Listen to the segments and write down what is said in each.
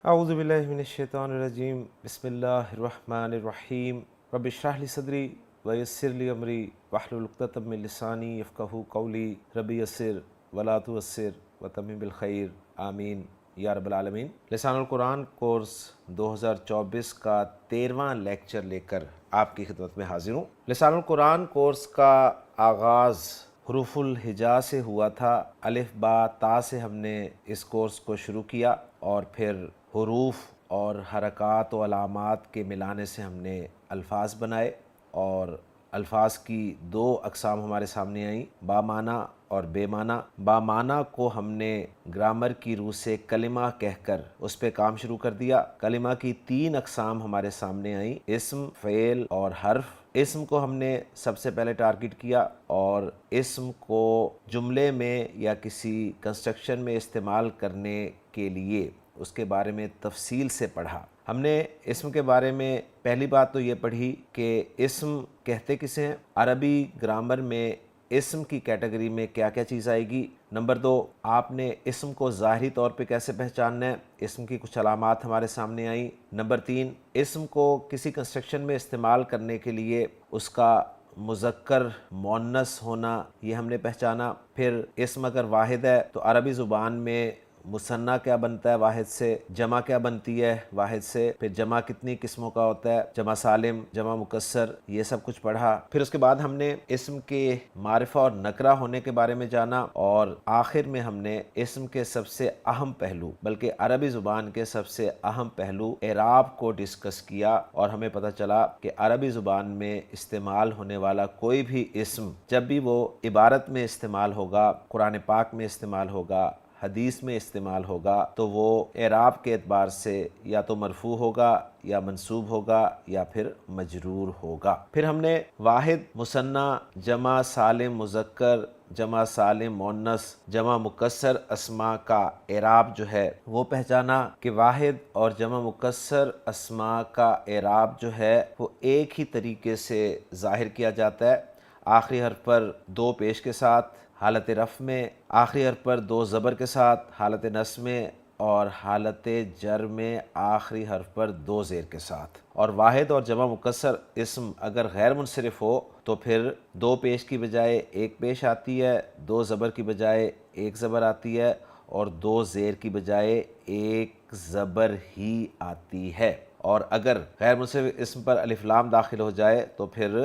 اعوذ باللہ من الشیطان الرجیم بسم اللہ الرحمن الرحیم رب اشرح لی صدری ویسر لی امری واحلل عقدۃ من لسانی یفقہوا قولی رب یسر ولا تعسر وتمم بالخیر آمین یا رب العالمین۔ لسان القرآن کورس 2024 کا 13واں لیکچر لے کر آپ کی خدمت میں حاضر ہوں۔ لسان القرآن کورس کا آغاز حروف الہجا سے ہوا تھا۔ الف با تا سے ہم نے اس کورس کو شروع کیا اور پھر حروف اور حرکات و علامات کے ملانے سے ہم نے الفاظ بنائے، اور الفاظ کی دو اقسام ہمارے سامنے آئیں، با معنی اور بے معنی۔ با معنی کو ہم نے گرامر کی روح سے کلمہ کہہ کر اس پہ کام شروع کر دیا۔ کلمہ کی 3 اقسام ہمارے سامنے آئیں، اسم، فعل اور حرف۔ اسم کو ہم نے سب سے پہلے ٹارگٹ کیا اور اسم کو جملے میں یا کسی کنسٹرکشن میں استعمال کرنے کے لیے اس کے بارے میں تفصیل سے پڑھا۔ ہم نے اسم کے بارے میں پہلی بات تو یہ پڑھی کہ اسم کہتے کسے ہیں۔ عربی گرامر میں اسم کی کیٹیگری میں کیا کیا چیز آئے گی۔ نمبر 2، آپ نے اسم کو ظاہری طور پہ کیسے پہچاننا ہے، اسم کی کچھ علامات ہمارے سامنے آئیں۔ نمبر 3، اسم کو کسی کنسٹرکشن میں استعمال کرنے کے لیے اس کا مذکر مؤنث ہونا یہ ہم نے پہچانا۔ پھر اسم اگر واحد ہے تو عربی زبان میں مثنیٰ کیا بنتا ہے واحد سے، جمع کیا بنتی ہے واحد سے، پھر جمع کتنی قسموں کا ہوتا ہے، جمع سالم، جمع مکسر، یہ سب کچھ پڑھا۔ پھر اس کے بعد ہم نے اسم کے معرفہ اور نکرہ ہونے کے بارے میں جانا، اور آخر میں ہم نے اسم کے سب سے اہم پہلو بلکہ عربی زبان کے سب سے اہم پہلو اعراب کو ڈسکس کیا، اور ہمیں پتہ چلا کہ عربی زبان میں استعمال ہونے والا کوئی بھی اسم جب بھی وہ عبارت میں استعمال ہوگا، قرآن پاک میں استعمال ہوگا، حدیث میں استعمال ہوگا، تو وہ اعراب کے اعتبار سے یا تو مرفوع ہوگا یا منصوب ہوگا یا پھر مجرور ہوگا۔ پھر ہم نے واحد، مثنیٰ، جمع سالم مذکر، جمع سالم مؤنث، جمع مکسر اسماء کا اعراب جو ہے وہ پہچانا کہ واحد اور جمع مکسر اسماء کا اعراب جو ہے وہ ایک ہی طریقے سے ظاہر کیا جاتا ہے، آخری حرف پر 2 پیش کے ساتھ حالت رفع میں، آخری حرف پر 2 زبر کے ساتھ حالت نصب میں، اور حالت جر میں آخری حرف پر 2 زیر کے ساتھ۔ اور واحد اور جمع مکسر اسم اگر غیر منصرف ہو تو پھر 2 پیش کی بجائے 1 پیش آتی ہے، 2 زبر کی بجائے 1 زبر آتی ہے، اور 2 زیر کی بجائے 1 زبر ہی آتی ہے۔ اور اگر غیر منصرف اسم پر الف لام داخل ہو جائے تو پھر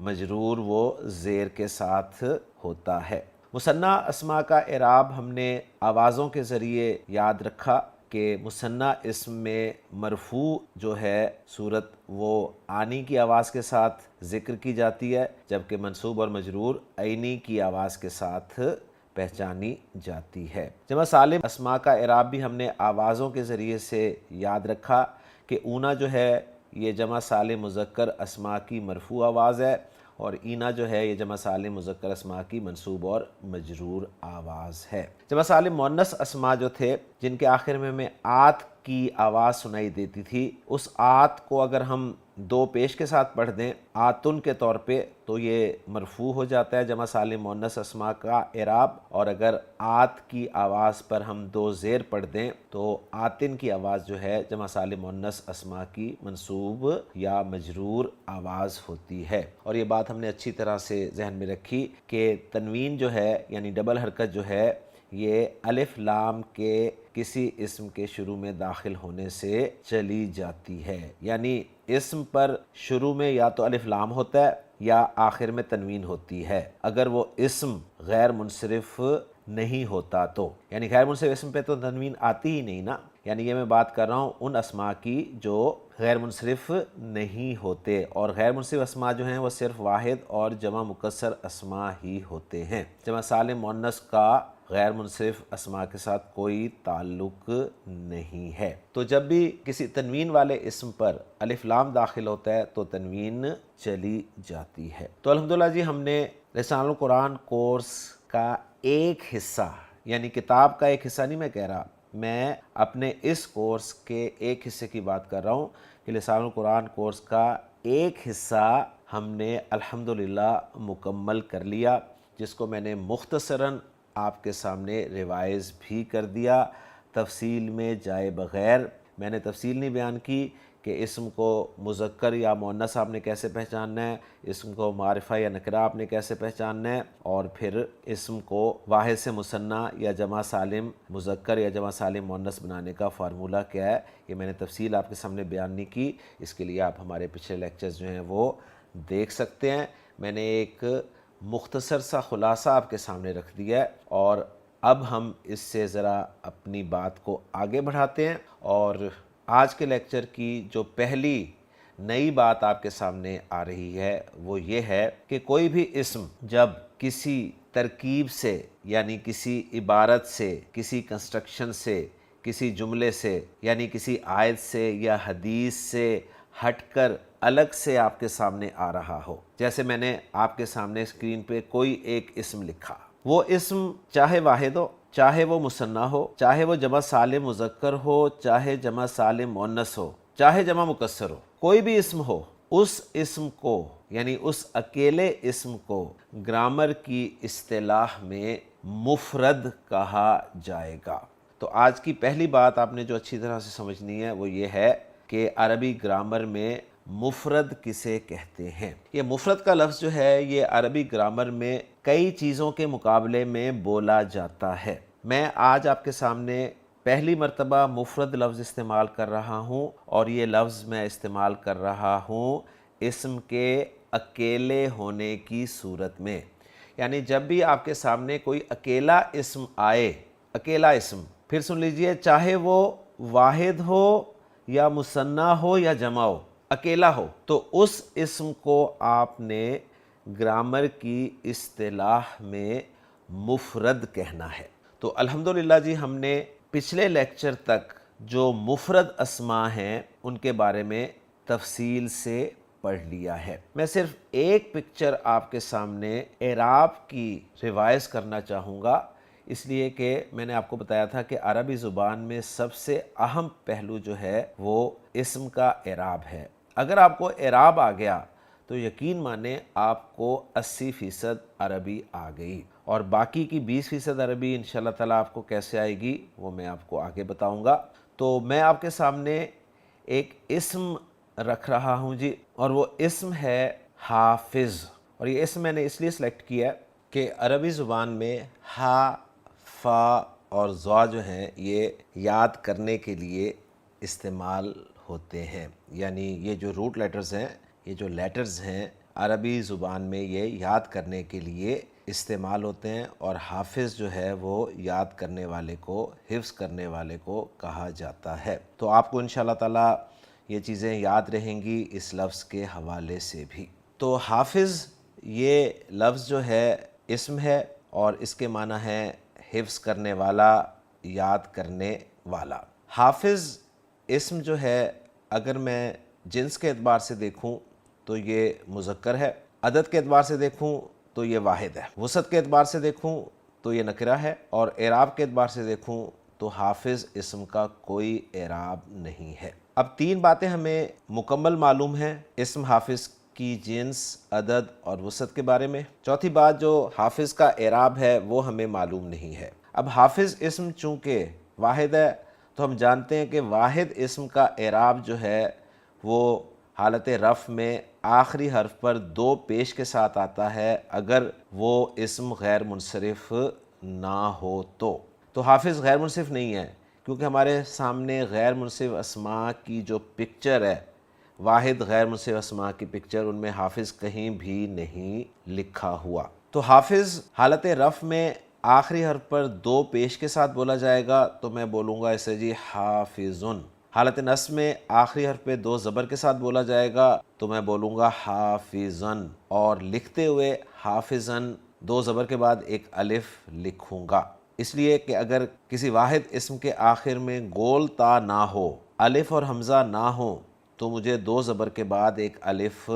مجرور وہ زیر کے ساتھ ہوتا ہے۔ مثنیٰ اسماء کا اعراب ہم نے آوازوں کے ذریعے یاد رکھا کہ مثنیٰ اسم میں مرفوع جو ہے صورت وہ آنی کی آواز کے ساتھ ذکر کی جاتی ہے، جبکہ منصوب اور مجرور عینی کی آواز کے ساتھ پہچانی جاتی ہے۔ جمع سالم اسماء کا اعراب بھی ہم نے آوازوں کے ذریعے سے یاد رکھا کہ اونا جو ہے یہ جمع سالم مذکر اسماء کی مرفوع آواز ہے، اور اینا جو ہے یہ جمع سالم مذکر اسماء کی منصوب اور مجرور آواز ہے۔ جمع سالم مؤنث اسماء جو تھے جن کے آخر میں ہمیں آت کی آواز سنائی دیتی تھی، اس آت کو اگر ہم 2 پیش کے ساتھ پڑھ دیں آتن کے طور پہ تو یہ مرفوع ہو جاتا ہے جمع سالم مؤنث اسماء کا اعراب، اور اگر آت کی آواز پر ہم 2 زیر پڑھ دیں تو آتن کی آواز جو ہے جمع سالم مؤنث اسماء کی منصوب یا مجرور آواز ہوتی ہے۔ اور یہ بات ہم نے اچھی طرح سے ذہن میں رکھی کہ تنوین جو ہے یعنی ڈبل حرکت جو ہے یہ الف لام کے کسی اسم کے شروع میں داخل ہونے سے چلی جاتی ہے، یعنی اسم پر شروع میں یا تو الف لام ہوتا ہے یا آخر میں تنوین ہوتی ہے، اگر وہ اسم غیر منصرف نہیں ہوتا تو، یعنی غیر منصرف اسم پہ تو تنوین آتی ہی نہیں نا، یعنی یہ میں بات کر رہا ہوں ان اسماء کی جو غیر منصرف نہیں ہوتے، اور غیر منصرف اسماء جو ہیں وہ صرف واحد اور جمع مکسر اسماء ہی ہوتے ہیں۔ جمع سالم مؤنث کا غیر منصرف اسماء کے ساتھ کوئی تعلق نہیں ہے۔ تو جب بھی کسی تنوین والے اسم پر الف لام داخل ہوتا ہے تو تنوین چلی جاتی ہے۔ تو الحمدللہ جی ہم نے لسان القرآن کورس کا ایک حصہ، یعنی کتاب کا ایک حصہ نہیں میں کہہ رہا، میں اپنے اس کورس کے ایک حصے کی بات کر رہا ہوں کہ لسان القرآن کورس کا ایک حصہ ہم نے الحمدللہ مکمل کر لیا، جس کو میں نے مختصراً آپ کے سامنے ریوائز بھی کر دیا، تفصیل میں جائے بغیر میں نے تفصیل نہیں بیان کی کہ اسم کو مذکر یا مؤنث آپ نے کیسے پہچاننا ہے، اسم کو معرفہ یا نکرہ آپ نے کیسے پہچاننا ہے، اور پھر اسم کو واحد سے مثنیٰ یا جمع سالم مذکر یا جمع سالم مؤنث بنانے کا فارمولہ کیا ہے، یہ میں نے تفصیل آپ کے سامنے بیان نہیں کی۔ اس کے لیے آپ ہمارے پچھلے لیکچرز جو ہیں وہ دیکھ سکتے ہیں۔ میں نے ایک مختصر سا خلاصہ آپ کے سامنے رکھ دیا ہے، اور اب ہم اس سے ذرا اپنی بات کو آگے بڑھاتے ہیں، اور آج کے لیکچر کی جو پہلی نئی بات آپ کے سامنے آ رہی ہے وہ یہ ہے کہ کوئی بھی اسم جب کسی ترکیب سے یعنی کسی عبارت سے، کسی کنسٹرکشن سے، کسی جملے سے یعنی کسی آیت سے یا حدیث سے ہٹ کر الگ سے آپ کے سامنے آ رہا ہو، جیسے میں نے آپ کے سامنے اسکرین پہ کوئی ایک اسم لکھا، وہ اسم چاہے واحد ہو، چاہے وہ مثنیٰ ہو، چاہے وہ جمع سالم مذکر ہو، چاہے جمع سالم مؤنث ہو، چاہے جمع مکسر ہو، کوئی بھی اسم ہو، اس اسم کو یعنی اس اکیلے اسم کو گرامر کی اصطلاح میں مفرد کہا جائے گا۔ تو آج کی پہلی بات آپ نے جو اچھی طرح سے سمجھنی ہے وہ یہ ہے کہ عربی گرامر میں مفرد کسے کہتے ہیں۔ یہ مفرد کا لفظ جو ہے یہ عربی گرامر میں کئی چیزوں کے مقابلے میں بولا جاتا ہے۔ میں آج آپ کے سامنے پہلی مرتبہ مفرد لفظ استعمال کر رہا ہوں، اور یہ لفظ میں استعمال کر رہا ہوں اسم کے اکیلے ہونے کی صورت میں، یعنی جب بھی آپ کے سامنے کوئی اکیلا اسم آئے، اکیلا اسم، پھر سن لیجئے، چاہے وہ واحد ہو یا مثنیٰ ہو یا جمع ہو، اکیلا ہو، تو اس اسم کو آپ نے گرامر کی اصطلاح میں مفرد کہنا ہے۔ تو الحمدللہ جی ہم نے پچھلے لیکچر تک جو مفرد اسماء ہیں ان کے بارے میں تفصیل سے پڑھ لیا ہے۔ میں صرف ایک پکچر آپ کے سامنے اعراب کی ریوائز کرنا چاہوں گا، اس لیے کہ میں نے آپ کو بتایا تھا کہ عربی زبان میں سب سے اہم پہلو جو ہے وہ اسم کا اعراب ہے۔ اگر آپ کو اعراب آ گیا تو یقین مانیں آپ کو 80% عربی آ گئی، اور باقی کی 20% عربی انشاءاللہ تعالیٰ آپ کو کیسے آئے گی وہ میں آپ کو آگے بتاؤں گا۔ تو میں آپ کے سامنے ایک اسم رکھ رہا ہوں جی، اور وہ اسم ہے حافظ، اور یہ اسم میں نے اس لیے سلیکٹ کیا کہ عربی زبان میں ہا، فا اور ضا جو ہیں یہ یاد کرنے کے لیے استعمال ہوتے ہیں، یعنی یہ جو روٹ لیٹرز ہیں، یہ جو لیٹرز ہیں عربی زبان میں یہ یاد کرنے کے لیے استعمال ہوتے ہیں، اور حافظ جو ہے وہ یاد کرنے والے کو، حفظ کرنے والے کو کہا جاتا ہے۔ تو آپ کو انشاءاللہ تعالیٰ یہ چیزیں یاد رہیں گی اس لفظ کے حوالے سے بھی۔ تو حافظ یہ لفظ جو ہے اسم ہے، اور اس کے معنی ہے حفظ کرنے والا، یاد کرنے والا۔ حافظ اسم جو ہے اگر میں جنس کے اعتبار سے دیکھوں تو یہ مذکر ہے، عدد کے اعتبار سے دیکھوں تو یہ واحد ہے، وسعت کے اعتبار سے دیکھوں تو یہ نکرہ ہے، اور اعراب کے اعتبار سے دیکھوں تو حافظ اسم کا کوئی اعراب نہیں ہے۔ اب تین باتیں ہمیں مکمل معلوم ہیں اسم حافظ کی جنس، عدد اور وسعت کے بارے میں۔ چوتھی بات جو حافظ کا اعراب ہے وہ ہمیں معلوم نہیں ہے۔ اب حافظ اسم چونکہ واحد ہے تو ہم جانتے ہیں کہ واحد اسم کا اعراب جو ہے وہ حالت رفع میں آخری حرف پر 2 پیش کے ساتھ آتا ہے، اگر وہ اسم غیر منصرف نہ ہو تو حافظ غیر منصرف نہیں ہے، کیونکہ ہمارے سامنے غیر منصرف اسماء کی جو پکچر ہے، واحد غیر منصرف اسماء کی پکچر، ان میں حافظ کہیں بھی نہیں لکھا ہوا۔ تو حافظ حالت رفع میں آخری حرف پر 2 پیش کے ساتھ بولا جائے گا تو میں بولوں گا اسے جی حافظن۔ حالت نصب میں آخری حرف پہ 2 زبر کے ساتھ بولا جائے گا تو میں بولوں گا حافظن، اور لکھتے ہوئے حافظن 2 زبر کے بعد ایک الف لکھوں گا، اس لیے کہ اگر کسی واحد اسم کے آخر میں گول تا نہ ہو، الف اور حمزہ نہ ہو، تو مجھے 2 زبر کے بعد ایک الف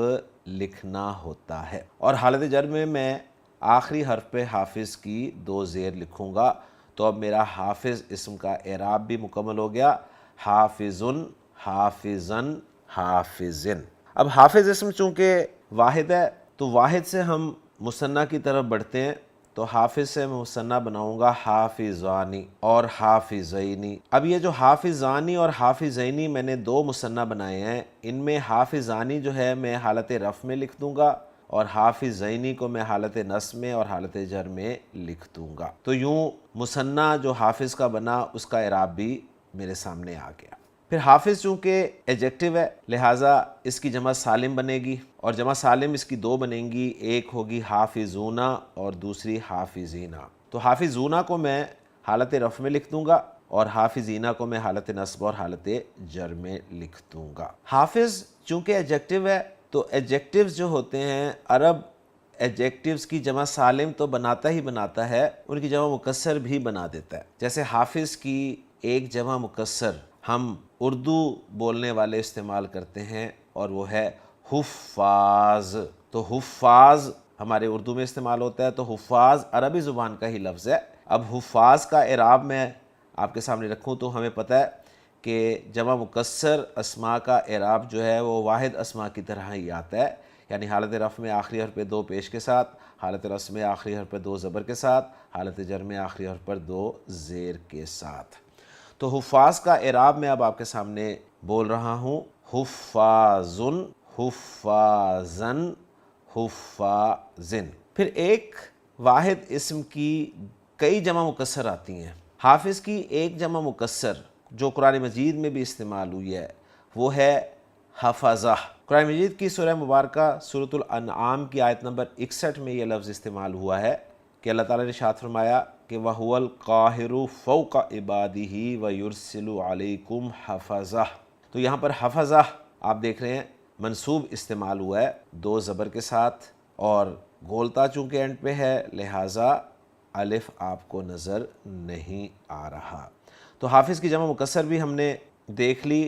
لکھنا ہوتا ہے، اور حالت جر میں آخری حرف پہ حافظ کی 2 زیر لکھوں گا۔ تو اب میرا حافظ اسم کا اعراب بھی مکمل ہو گیا، حافظن، حافظن، حافظن۔ اب حافظ اسم چونکہ واحد ہے تو واحد سے ہم مثنیٰ کی طرف بڑھتے ہیں، تو حافظ سے میں مثنیٰ بناؤں گا حافظانی اور حافظینی۔ اب یہ جو حافظانی اور حافظینی میں نے دو مثنیٰ بنائے ہیں، ان میں حافظانی جو ہے میں حالت رفع میں لکھ دوں گا اور حافظینی کو میں حالت نصب میں اور حالت جر میں لکھ دوں گا۔ تو یوں مثنیٰ جو حافظ کا بنا اس کا اعراب بھی میرے سامنے آ گیا۔ پھر حافظ چونکہ ایڈجیکٹو ہے لہٰذا اس کی جمع سالم بنے گی، اور جمع سالم اس کی دو بنیں گی، ایک ہوگی حافظونا اور دوسری حافظینا۔ تو حافظونا کو میں حالت رفع میں لکھ دوں گا اور حافظینا کو میں حالت نصب اور حالت جر میں لکھ دوں گا۔ حافظ چونکہ ایڈجیکٹو ہے تو ایڈجیکٹوز جو ہوتے ہیں عرب ایڈجیکٹوز کی جمع سالم تو بناتا ہی بناتا ہے، ان کی جمع مکسر بھی بنا دیتا ہے۔ جیسے حافظ کی ایک جمع مکسر ہم اردو بولنے والے استعمال کرتے ہیں اور وہ ہے حفاظ۔ تو حفاظ ہمارے اردو میں استعمال ہوتا ہے، تو حفاظ عربی زبان کا ہی لفظ ہے۔ اب حفاظ کا اعراب میں آپ کے سامنے رکھوں تو ہمیں پتہ ہے کہ جمع مکسر اسماء کا اعراب جو ہے وہ واحد اسماء کی طرح ہی آتا ہے، یعنی حالت رفع میں آخری حرف پہ دو پیش کے ساتھ، حالت نصب میں آخری حرف پہ دو زبر کے ساتھ، حالت جر میں آخری حرف پر دو زیر کے ساتھ۔ تو حفاظ کا اعراب میں اب آپ کے سامنے بول رہا ہوں، حفاظن، حفاظن، حفاظن۔ پھر ایک واحد اسم کی کئی جمع مکسر آتی ہیں۔ حافظ کی ایک جمع مکسر جو قرآن مجید میں بھی استعمال ہوئی ہے وہ ہے حفظہ۔ قرآن مجید کی سورہ مبارکہ سورۃ الانعام کی آیت نمبر 61 میں یہ لفظ استعمال ہوا ہے کہ اللہ تعالیٰ نے ارشاد فرمایا کہ وَهُوَ الْقَاهِرُ فَوْقَ عِبَادِهِ وَيُرْسِلُ عَلَيْكُمْ حَفَظَةً۔ تو یہاں پر حفظہ آپ دیکھ رہے ہیں منصوب استعمال ہوا ہے دو زبر کے ساتھ، اور گولتا چونکہ اینڈ پہ ہے لہٰذا الف آپ کو نظر نہیں آ رہا۔ تو حافظ کی جمع مکسر بھی ہم نے دیکھ لی،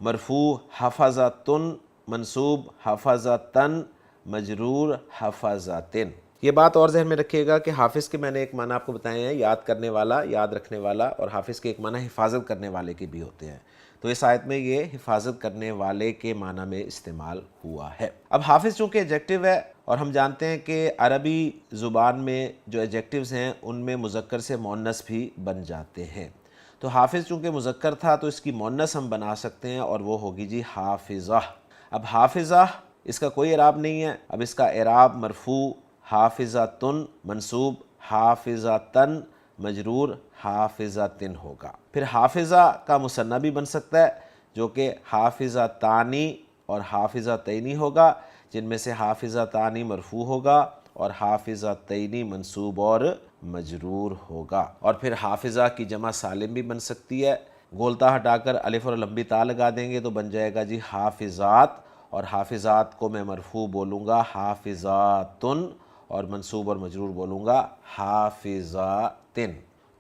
مرفوع حفظتن، منصوب حفظتن، مجرور حفظتن۔ یہ بات اور ذہن میں رکھیے گا کہ حافظ کے میں نے ایک معنی آپ کو بتائے ہیں، یاد کرنے والا، یاد رکھنے والا، اور حافظ کے ایک معنی حفاظت کرنے والے کے بھی ہوتے ہیں۔ تو اس آیت میں یہ حفاظت کرنے والے کے معنی میں استعمال ہوا ہے۔ اب حافظ چونکہ ایڈجیکٹو ہے اور ہم جانتے ہیں کہ عربی زبان میں جو ایڈجیکٹوز ہیں ان میں مذکر سے مؤنث بھی بن جاتے ہیں۔ تو حافظ چونکہ مذکر تھا تو اس کی مؤنث ہم بنا سکتے ہیں اور وہ ہوگی جی حافظہ۔ اب حافظہ اس کا کوئی اعراب نہیں ہے، اب اس کا اعراب مرفوع حافظتن، منصوب حافظتن، مجرور حافظتن ہوگا۔ پھر حافظہ کا مثنیٰ بھی بن سکتا ہے جو کہ حافظتانی اور حافظتینی ہوگا، جن میں سے حافظتانی مرفوع ہوگا اور حافظتینی منصوب اور مجرور ہوگا۔ اور پھر حافظہ کی جمع سالم بھی بن سکتی ہے، گولتا ہٹا کر الف اور لمبی تا لگا دیں گے تو بن جائے گا جی حافظات، اور حافظات کو میں مرفوع بولوں گا حافظاتن اور منصوب اور مجرور بولوں گا حافظاتن۔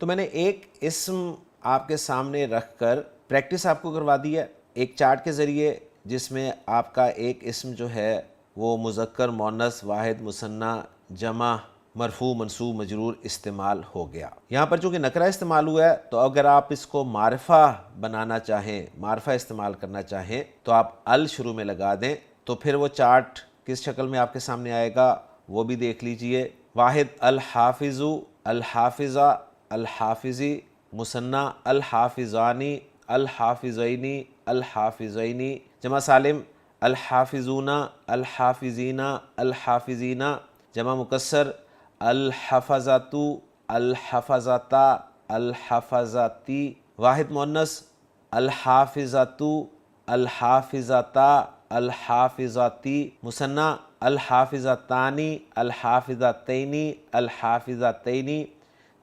تو میں نے ایک اسم آپ کے سامنے رکھ کر پریکٹس آپ کو کروا دی ہے ایک چارٹ کے ذریعے، جس میں آپ کا ایک اسم جو ہے وہ مذکر، مؤنث، واحد، مثنیٰ، جمع، مرفوع، منصوب، مجرور استعمال ہو گیا۔ یہاں پر چونکہ نکرہ استعمال ہوا ہے تو اگر آپ اس کو معرفہ بنانا چاہیں، معرفہ استعمال کرنا چاہیں تو آپ ال شروع میں لگا دیں، تو پھر وہ چارٹ کس شکل میں آپ کے سامنے آئے گا وہ بھی دیکھ لیجئے۔ واحد الحافظ، الحافظہ، الحافظی، مثنیٰ الحافظانی، الحافظینی، الحافظینی، جمع سالم الحافظون، الحافظین، الحافظین، جمع مکسر الحفظۃ، الحفظتا، الحفظتی، واحد مؤنث الحافظۃ، الحافظتا، الحافظتی، مثنیٰ الحافظتانی، الحافظتینی، الحافظتینی،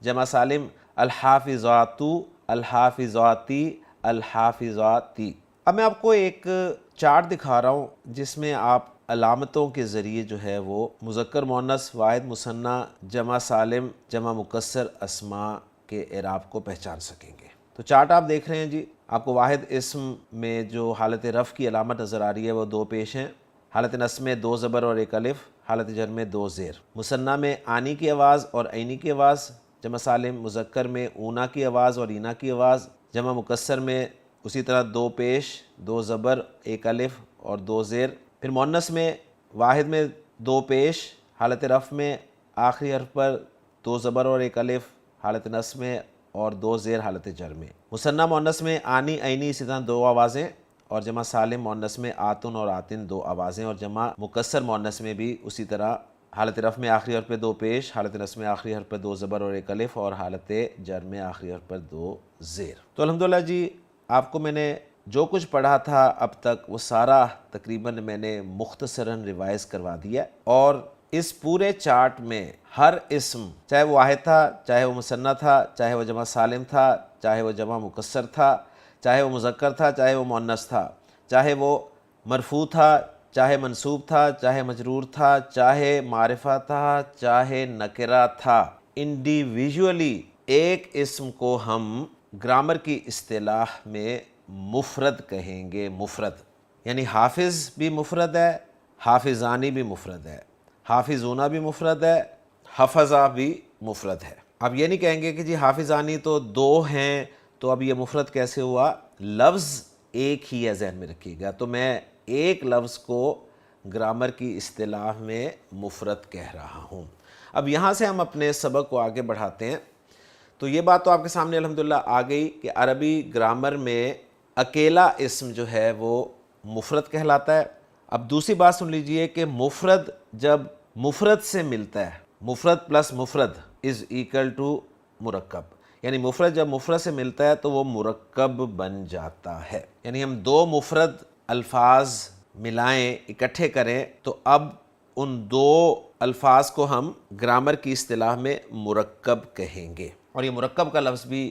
جمع سالم الحافظات، الحافظاتی، الحافظاتی۔ اب میں آپ کو ایک چارٹ دکھا رہا ہوں جس میں آپ علامتوں کے ذریعے جو ہے وہ مذکر، مؤنث، واحد، مثنیٰ، جمع سالم، جمع مکسر اسماء کے اعراب کو پہچان سکیں گے۔ تو چارٹ آپ دیکھ رہے ہیں جی، آپ کو واحد اسم میں جو حالت رفع کی علامت نظر آ رہی ہے وہ دو پیش ہیں، حالت نصب میں دو زبر اور ایک الف، حالت جر میں دو زیر، مثنیٰ میں آنی کی آواز اور عینی کی آواز، جمع سالم مذکر میں اونا کی آواز اور اینا کی آواز، جمع مکسر میں اسی طرح دو پیش، دو زبر، ایک الف اور دو زیر۔ پھر مؤنث میں واحد میں دو پیش، حالت رفع میں آخری حرف پر دو زبر اور ایک الف حالت نصب میں اور دو زیر حالت جر میں. مثنیٰ مؤنث میں آنی عینی اسی طرح دو آوازیں، اور جمع سالم مؤنث میں آتن اور آتن دو آوازیں، اور جمع مکسر مؤنث میں بھی اسی طرح حالت رفع میں آخری حرف پہ دو پیش، حالت نصب میں آخری حرف پہ دو زبر اور ایک الف، اور حالت جر میں آخری حرف پر دو زیر. تو الحمدللہ جی آپ کو میں نے جو کچھ پڑھا تھا اب تک وہ سارا تقریباً میں نے مختصراً ریوائز کروا دیا، اور اس پورے چارٹ میں ہر اسم چاہے وہ واحد تھا، چاہے وہ مثنیٰ تھا، چاہے وہ جمع سالم تھا، چاہے وہ جمع مکسر تھا، چاہے وہ مذکر تھا، چاہے وہ مؤنث تھا، چاہے وہ مرفوع تھا، چاہے منصوب تھا، چاہے مجرور تھا، چاہے معرفہ تھا، چاہے نکرہ تھا، انڈیویژولی ایک اسم کو ہم گرامر کی اصطلاح میں مفرد کہیں گے. مفرد یعنی حافظ بھی مفرد ہے، حافظانی بھی مفرد ہے، حافظونہ بھی مفرد ہے، حفظہ بھی مفرد ہے. اب یہ نہیں کہیں گے کہ جی حافظانی تو دو ہیں تو اب یہ مفرد کیسے ہوا. لفظ ایک ہی ہے، ذہن میں رکھیے گا. تو میں ایک لفظ کو گرامر کی اصطلاح میں مفرد کہہ رہا ہوں. اب یہاں سے ہم اپنے سبق کو آگے بڑھاتے ہیں. تو یہ بات تو آپ کے سامنے الحمدللہ آ گئی کہ عربی گرامر میں اکیلا اسم جو ہے وہ مفرد کہلاتا ہے. اب دوسری بات سن لیجئے کہ مفرد جب مفرد سے ملتا ہے، مفرد پلس مفرد از ایکل ٹو مرکب، یعنی مفرد جب مفرد سے ملتا ہے تو وہ مرکب بن جاتا ہے. یعنی ہم دو مفرد الفاظ ملائیں، اکٹھے کریں تو اب ان دو الفاظ کو ہم گرامر کی اصطلاح میں مرکب کہیں گے. اور یہ مرکب کا لفظ بھی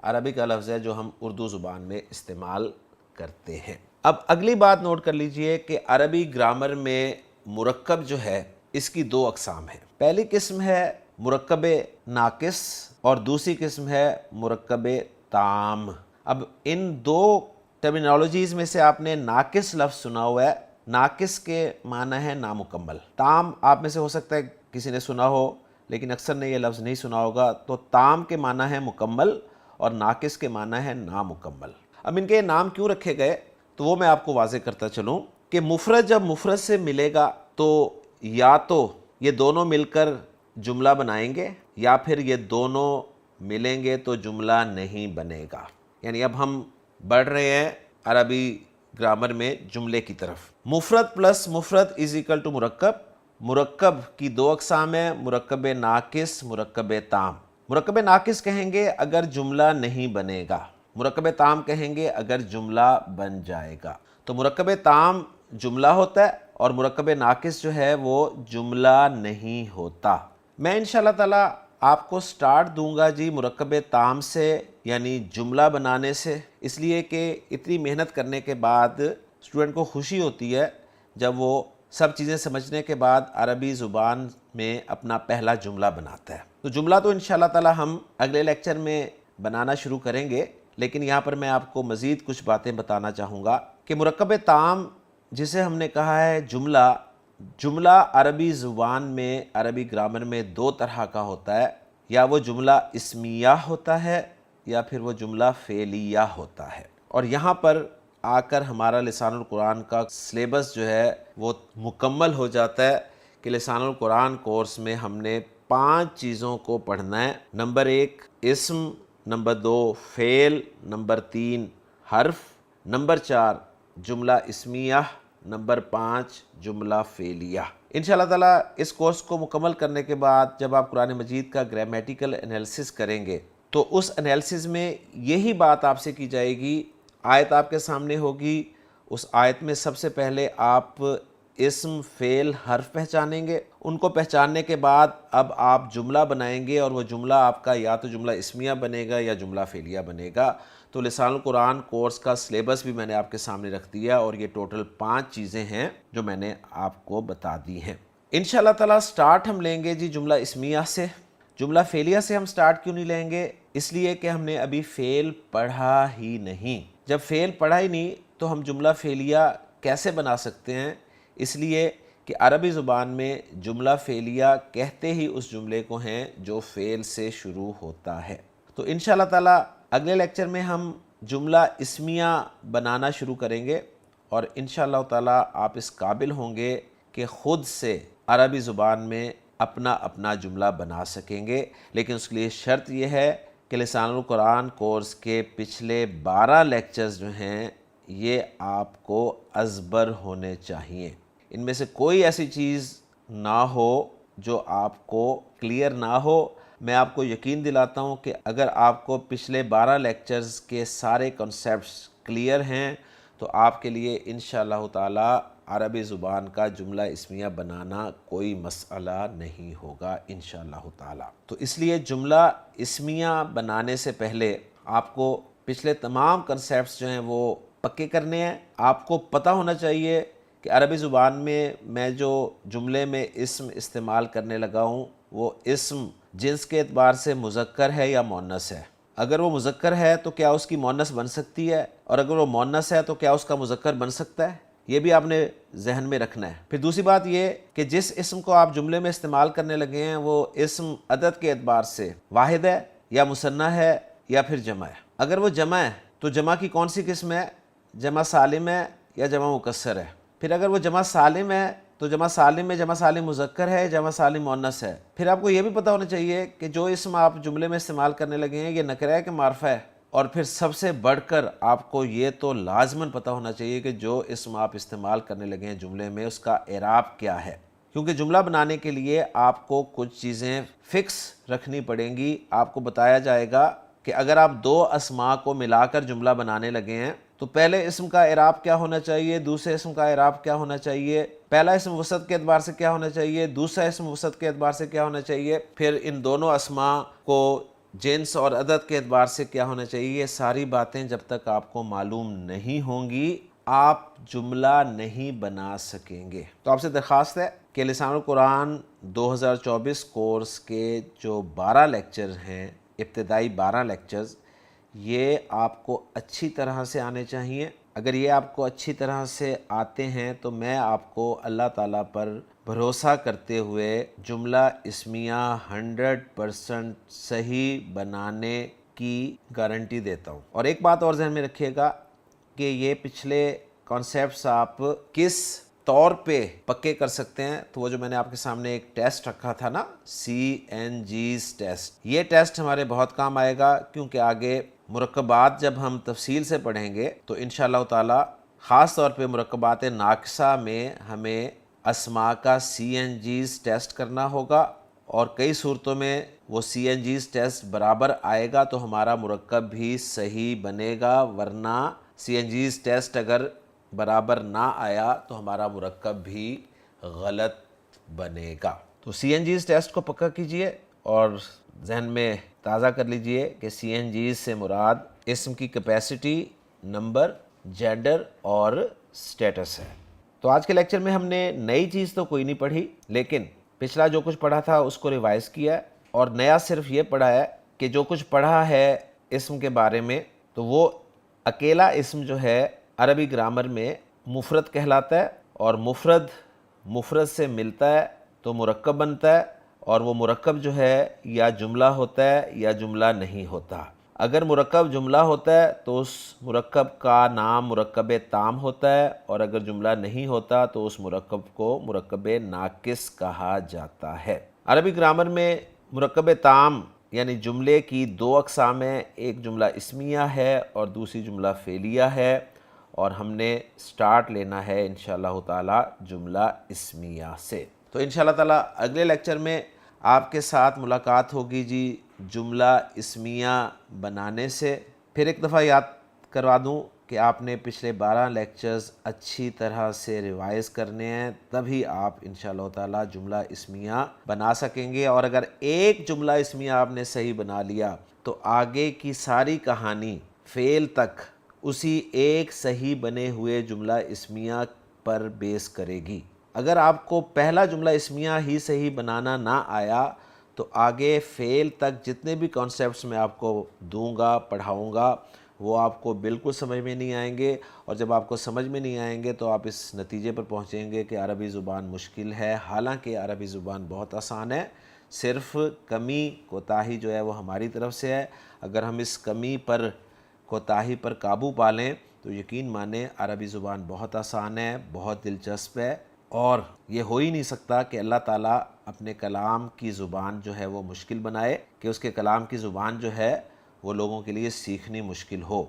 عربی کا لفظ ہے جو ہم اردو زبان میں استعمال کرتے ہیں. اب اگلی بات نوٹ کر لیجئے کہ عربی گرامر میں مرکب جو ہے اس کی دو اقسام ہیں. پہلی قسم ہے مرکب ناقص اور دوسری قسم ہے مرکب تام. اب ان دو ٹرمینالوجیز میں سے آپ نے ناقص لفظ سنا ہوا ہے. ناقص کے معنی ہے نامکمل. تام آپ میں سے ہو سکتا ہے کسی نے سنا ہو لیکن اکثر نے یہ لفظ نہیں سنا ہوگا. تو تام کے معنی ہے مکمل اور ناقص کے معنی ہے نامکمل. اب ان کے نام کیوں رکھے گئے تو وہ میں آپ کو واضح کرتا چلوں کہ مفرد جب مفرد سے ملے گا تو یا تو یہ دونوں مل کر جملہ بنائیں گے یا پھر یہ دونوں ملیں گے تو جملہ نہیں بنے گا. یعنی اب ہم بڑھ رہے ہیں عربی گرامر میں جملے کی طرف. مفرد پلس مفرد از ایکل ٹو مرکب. مرکب کی دو اقسام ہیں، مرکب ناقص، مرکب تام. مرکب ناقص کہیں گے اگر جملہ نہیں بنے گا، مرکب تام کہیں گے اگر جملہ بن جائے گا. تو مرکب تام جملہ ہوتا ہے اور مرکب ناقص جو ہے وہ جملہ نہیں ہوتا. میں انشاءاللہ تعالی آپ کو سٹارٹ دوں گا جی مرکب تام سے، یعنی جملہ بنانے سے، اس لیے کہ اتنی محنت کرنے کے بعد اسٹوڈنٹ کو خوشی ہوتی ہے جب وہ سب چیزیں سمجھنے کے بعد عربی زبان میں اپنا پہلا جملہ بناتا ہے. تو جملہ تو انشاءاللہ تعالی ہم اگلے لیکچر میں بنانا شروع کریں گے، لیکن یہاں پر میں آپ کو مزید کچھ باتیں بتانا چاہوں گا کہ مرکب تام جسے ہم نے کہا ہے جملہ، جملہ عربی زبان میں، عربی گرامر میں دو طرح کا ہوتا ہے. یا وہ جملہ اسمیہ ہوتا ہے یا پھر وہ جملہ فعلیہ ہوتا ہے. اور یہاں پر آ کر ہمارا لسان القرآن کا سلیبس جو ہے وہ مکمل ہو جاتا ہے کہ لسان القرآن کورس میں ہم نے 5 چیزوں کو پڑھنا ہے. نمبر 1 اسم، نمبر 2 فعل، نمبر 3 حرف، نمبر 4 جملہ اسمیہ، نمبر 5 جملہ فعلیہ. انشاءاللہ تعالیٰ اس کورس کو مکمل کرنے کے بعد جب آپ قرآن مجید کا گرامیٹیکل انالیسس کریں گے تو اس انالیسس میں یہی بات آپ سے کی جائے گی. آیت آپ کے سامنے ہوگی، اس آیت میں سب سے پہلے آپ اسم، فعل، حرف پہچانیں گے. ان کو پہچاننے کے بعد اب آپ جملہ بنائیں گے اور وہ جملہ آپ کا یا تو جملہ اسمیہ بنے گا یا جملہ فعلیہ بنے گا. تو لسان القرآن کورس کا سلیبس بھی میں نے آپ کے سامنے رکھ دیا اور یہ ٹوٹل 5 چیزیں ہیں جو میں نے آپ کو بتا دی ہیں. انشاءاللہ تعالیٰ سٹارٹ ہم لیں گے جی جملہ اسمیہ سے. جملہ فعلیہ سے ہم سٹارٹ کیوں نہیں لیں گے؟ اس لیے کہ ہم نے ابھی فعل پڑھا ہی نہیں. جب فعل پڑھا ہی نہیں تو ہم جملہ فعلیہ کیسے بنا سکتے ہیں؟ اس لیے کہ عربی زبان میں جملہ فعلیہ کہتے ہی اس جملے کو ہیں جو فعل سے شروع ہوتا ہے. تو انشاءاللہ تعالیٰ اگلے لیکچر میں ہم جملہ اسمیہ بنانا شروع کریں گے اور انشاءاللہ تعالیٰ آپ اس قابل ہوں گے کہ خود سے عربی زبان میں اپنا اپنا جملہ بنا سکیں گے، لیکن اس کے لیے شرط یہ ہے کہ لسان القرآن کورس کے پچھلے 12 لیکچرز جو ہیں یہ آپ کو ازبر ہونے چاہیے۔ ان میں سے کوئی ایسی چیز نہ ہو جو آپ کو کلیئر نہ ہو۔ میں آپ کو یقین دلاتا ہوں کہ اگر آپ کو پچھلے 12 لیکچرز کے سارے کنسیپٹس کلیئر ہیں تو آپ کے لیے انشاءاللہ تعالی عربی زبان کا جملہ اسمیہ بنانا کوئی مسئلہ نہیں ہوگا انشاءاللہ تعالی۔ تو اس لیے جملہ اسمیہ بنانے سے پہلے آپ کو پچھلے تمام کنسیپٹس جو ہیں وہ پکے کرنے ہیں۔ آپ کو پتہ ہونا چاہیے کہ عربی زبان میں جو جملے میں اسم استعمال کرنے لگا ہوں وہ اسم جنس کے اعتبار سے مذکر ہے یا مؤنث ہے۔ اگر وہ مذکر ہے تو کیا اس کی مؤنث بن سکتی ہے، اور اگر وہ مؤنث ہے تو کیا اس کا مذکر بن سکتا ہے؟ یہ بھی آپ نے ذہن میں رکھنا ہے۔ پھر دوسری بات یہ کہ جس اسم کو آپ جملے میں استعمال کرنے لگے ہیں وہ اسم عدد کے اعتبار سے واحد ہے یا مثنیٰ ہے یا پھر جمع ہے۔ اگر وہ جمع ہے تو جمع کی کون سی قسم ہے؟ جمع سالم ہے یا جمع مکسر ہے؟ پھر اگر وہ جمع سالم ہے تو جمع سالم میں جمع سالم مذکر ہے، جمع سالم مؤنث ہے۔ پھر آپ کو یہ بھی پتہ ہونا چاہیے کہ جو اسم آپ جملے میں استعمال کرنے لگے ہیں یہ نکرہ ہے کہ معرفہ ہے۔ اور پھر سب سے بڑھ کر آپ کو یہ تو لازماً پتہ ہونا چاہیے کہ جو اسم آپ استعمال کرنے لگے ہیں جملے میں اس کا اعراب کیا ہے، کیونکہ جملہ بنانے کے لیے آپ کو کچھ چیزیں فکس رکھنی پڑیں گی۔ آپ کو بتایا جائے گا کہ اگر آپ دو اسماء کو ملا کر جملہ بنانے لگے ہیں تو پہلے اسم کا اعراب کیا ہونا چاہیے، دوسرے اسم کا اعراب کیا ہونا چاہیے، پہلا اسم وسط کے اعتبار سے کیا ہونا چاہیے، دوسرا اسم وسط کے اعتبار سے کیا ہونا چاہیے، پھر ان دونوں اسماء کو جنس اور عدد کے اعتبار سے کیا ہونا چاہیے۔ یہ ساری باتیں جب تک آپ کو معلوم نہیں ہوں گی آپ جملہ نہیں بنا سکیں گے۔ تو آپ سے درخواست ہے کہ لسان القرآن 2024 کورس کے جو 12 لیکچر ہیں، ابتدائی 12 لیکچرز، یہ آپ کو اچھی طرح سے آنے چاہیے۔ اگر یہ آپ کو اچھی طرح سے آتے ہیں تو میں آپ کو اللہ تعالیٰ پر بھروسہ کرتے ہوئے جملہ اسمیہ 100% صحیح بنانے کی گارنٹی دیتا ہوں۔ اور ایک بات اور ذہن میں رکھیے گا کہ یہ پچھلے کانسیپٹس آپ کس طور پہ پکے کر سکتے ہیں، تو وہ جو میں نے آپ کے سامنے ایک ٹیسٹ رکھا تھا نا، CNG's ٹیسٹ، یہ ٹیسٹ ہمارے بہت کام آئے گا، کیونکہ آگے مرکبات جب ہم تفصیل سے پڑھیں گے تو انشاءاللہ تعالی خاص طور پہ مرکبات ناقصہ میں ہمیں اسماء کا CNG's ٹیسٹ کرنا ہوگا، اور کئی صورتوں میں وہ CNG's ٹیسٹ برابر آئے گا تو ہمارا مرکب بھی صحیح بنے گا، ورنہ CNG's ٹیسٹ اگر برابر نہ آیا تو ہمارا مرکب بھی غلط بنے گا۔ تو CNG's ٹیسٹ کو پکا کیجئے اور ذہن میں تازہ کر لیجئے کہ CNG's سے مراد اسم کی کیپیسٹی، نمبر، جینڈر اور سٹیٹس ہے۔ تو آج کے لیکچر میں ہم نے نئی چیز تو کوئی نہیں پڑھی، لیکن پچھلا جو کچھ پڑھا تھا اس کو ریوائز کیا، اور نیا صرف یہ پڑھا ہے کہ جو کچھ پڑھا ہے اسم کے بارے میں تو وہ اکیلا اسم جو ہے عربی گرامر میں مفرد کہلاتا ہے، اور مفرد سے ملتا ہے تو مرکب بنتا ہے، اور وہ مرکب جو ہے یا جملہ ہوتا ہے یا جملہ نہیں ہوتا۔ اگر مرکب جملہ ہوتا ہے تو اس مرکب کا نام مرکب تام ہوتا ہے، اور اگر جملہ نہیں ہوتا تو اس مرکب کو مرکب ناقص کہا جاتا ہے۔ عربی گرامر میں مرکب تام یعنی جملے کی دو اقسام ہیں، ایک جملہ اسمیہ ہے اور دوسری جملہ فعلیہ ہے، اور ہم نے سٹارٹ لینا ہے انشاءاللہ تعالی جملہ اسمیہ سے۔ تو انشاءاللہ تعالی اگلے لیکچر میں آپ کے ساتھ ملاقات ہوگی جی جملہ اسمیہ بنانے سے۔ پھر ایک دفعہ یاد کروا دوں کہ آپ نے پچھلے 12 لیکچرز اچھی طرح سے ریوائز کرنے ہیں، تبھی آپ انشاءاللہ تعالی جملہ اسمیہ بنا سکیں گے، اور اگر ایک جملہ اسمیہ آپ نے صحیح بنا لیا تو آگے کی ساری کہانی فعل تک اسی ایک صحیح بنے ہوئے جملہ اسمیہ پر بیس کرے گی۔ اگر آپ کو پہلا جملہ اسمیہ ہی صحیح بنانا نہ آیا تو آگے فعل تک جتنے بھی کانسیپٹس میں آپ کو دوں گا، پڑھاؤں گا، وہ آپ کو بالکل سمجھ میں نہیں آئیں گے، اور جب آپ کو سمجھ میں نہیں آئیں گے تو آپ اس نتیجے پر پہنچیں گے کہ عربی زبان مشکل ہے، حالانکہ عربی زبان بہت آسان ہے، صرف کمی کوتاہی جو ہے وہ ہماری طرف سے ہے۔ اگر ہم اس کمی پر کوتاہی پر قابو پا لیں تو یقین مانیں عربی زبان بہت آسان ہے، بہت دلچسپ ہے، اور یہ ہو ہی نہیں سکتا کہ اللہ تعالیٰ اپنے کلام کی زبان جو ہے وہ مشکل بنائے، کہ اس کے کلام کی زبان جو ہے وہ لوگوں کے لیے سیکھنی مشکل ہو،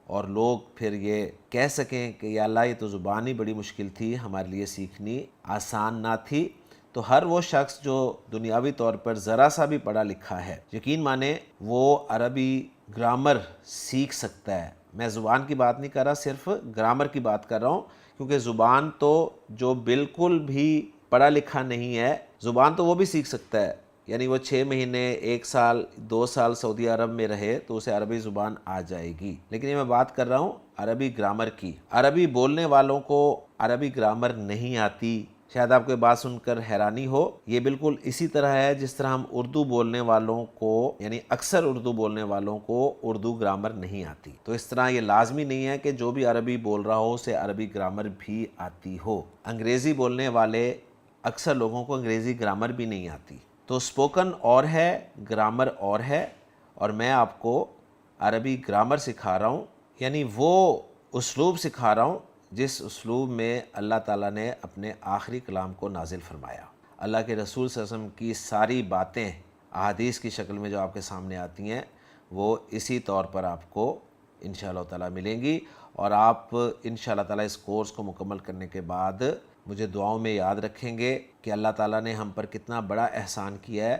اور لوگ پھر یہ کہہ سکیں کہ یا اللہ یہ تو زبان ہی بڑی مشکل تھی، ہمارے لیے سیکھنی آسان نہ تھی۔ تو ہر وہ شخص جو دنیاوی طور پر ذرا سا بھی پڑھا لکھا ہے، یقین مانیں وہ عربی گرامر سیکھ سکتا ہے۔ میں زبان کی بات نہیں کر رہا، صرف گرامر کی بات کر رہا ہوں، کیونکہ زبان تو جو بالکل بھی پڑھا لکھا نہیں ہے، زبان تو وہ بھی سیکھ سکتا ہے، یعنی وہ 6 مہینے 1 سال 2 سال سعودی عرب میں رہے تو اسے عربی زبان آ جائے گی۔ لیکن یہ میں بات کر رہا ہوں عربی گرامر کی۔ عربی بولنے والوں کو عربی گرامر نہیں آتی، شاید آپ کو یہ بات سن کر حیرانی ہو، یہ بالکل اسی طرح ہے جس طرح ہم اردو بولنے والوں کو، یعنی اکثر اردو بولنے والوں کو اردو گرامر نہیں آتی۔ تو اس طرح یہ لازمی نہیں ہے کہ جو بھی عربی بول رہا ہو اسے عربی گرامر بھی آتی ہو۔ انگریزی بولنے والے اکثر لوگوں کو انگریزی گرامر بھی نہیں آتی۔ تو سپوکن اور ہے، گرامر اور ہے، اور میں آپ کو عربی گرامر سکھا رہا ہوں، یعنی وہ اسلوب سکھا رہا ہوں جس اسلوب میں اللہ تعالیٰ نے اپنے آخری کلام کو نازل فرمایا۔ اللہ کے رسول صلی اللہ علیہ وسلم کی ساری باتیں احادیث کی شکل میں جو آپ کے سامنے آتی ہیں وہ اسی طور پر آپ کو انشاءاللہ تعالیٰ ملیں گی، اور آپ انشاءاللہ تعالیٰ اس کورس کو مکمل کرنے کے بعد مجھے دعاؤں میں یاد رکھیں گے کہ اللہ تعالیٰ نے ہم پر کتنا بڑا احسان کیا ہے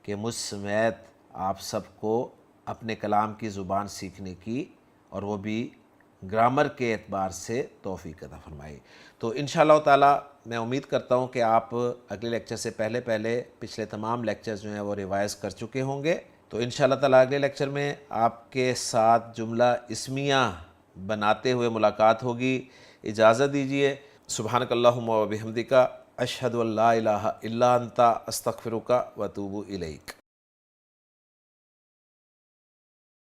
کہ مجھ سمیت آپ سب کو اپنے کلام کی زبان سیکھنے کی، اور وہ بھی گرامر کے اعتبار سے توفیق عطا فرمائی۔ تو انشاءاللہ تعالیٰ میں امید کرتا ہوں کہ آپ اگلے لیکچر سے پہلے پچھلے تمام لیکچرز جو ہیں وہ ریوائز کر چکے ہوں گے۔ تو انشاءاللہ تعالیٰ اگلے لیکچر میں آپ کے ساتھ جملہ اسمیہ بناتے ہوئے ملاقات ہوگی۔ اجازت دیجیے۔ سبحانک اللہم و بحمدک، اشہد ان لا الہ الا انت، استغفرک و اتوب الیک۔